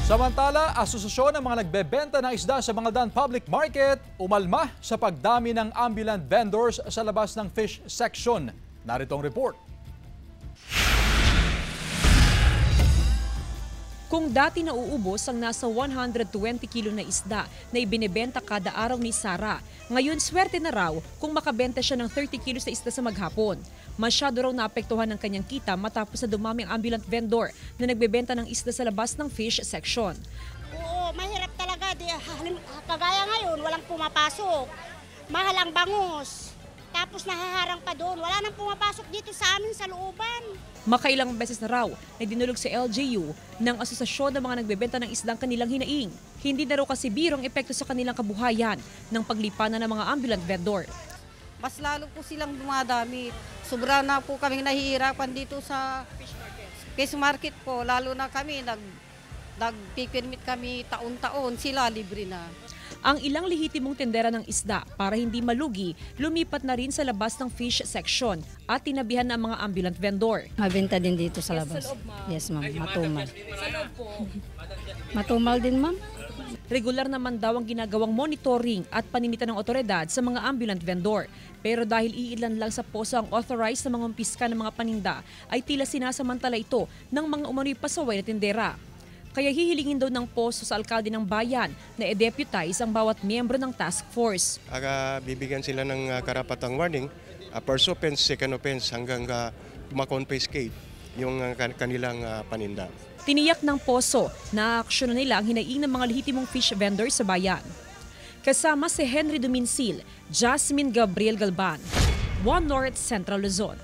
Samantala, asosasyon ng mga nagbebenta ng isda sa mga public market umalma sa pagdami ng ambulant vendors sa labas ng fish section. Narito ang report. Kung dati nauubos ang nasa 120 kilo na isda na ibinebenta kada araw ni Sara, ngayon swerte na raw kung makabenta siya ng 30 kilos na isda sa maghapon. Masyado raw naapektuhan ng kanyang kita matapos na dumami ang ambulant vendor na nagbebenta ng isda sa labas ng fish section. Oo, mahirap talaga. Kagaya ngayon, walang pumapasok. Mahal ang bangus. Tapos nahaharang pa doon. Wala nang pumapasok dito sa amin sa looban. Makailang beses na raw na dinulog sa LGU ng asosasyon ng mga nagbebenta ng isdang kanilang hinaing. Hindi na raw kasi birong epekto sa kanilang kabuhayan ng paglipanan ng mga ambulant vendor. Mas lalo po silang dumadami. Sobra na po kaming nahihirapan dito sa fish market po. Lalo na kami, nag-permit kami taon-taon, sila libre na. Ang ilang lehitimong tendera ng isda para hindi malugi, lumipat na rin sa labas ng fish section at tinabihan ng mga ambulant vendor. Mabenta din dito sa labas. Yes, ma'am. Matumal. Matumal din, ma'am. Regular naman daw ang ginagawang monitoring at paninita ng otoridad sa mga ambulant vendor. Pero dahil iilan lang sa poso ang authorized na mga umpiska ng mga paninda, ay tila sinasamantala ito ng mga umano'y pasaway na tendera. Kaya hihilingin daw ng poso sa alkalde ng bayan na i-deputize ang bawat miyembro ng task force. Bibigyan sila ng karapatang warning, first offense, second offense hanggang ma-confiscate yung kanilang paninda. Tiniyak ng poso na aksyonan nila ang hinaing ng mga lehitimong fish vendor sa bayan. Kasama si Henry Duminsil, Jasmine Gabriel Galban, One North Central Luzon.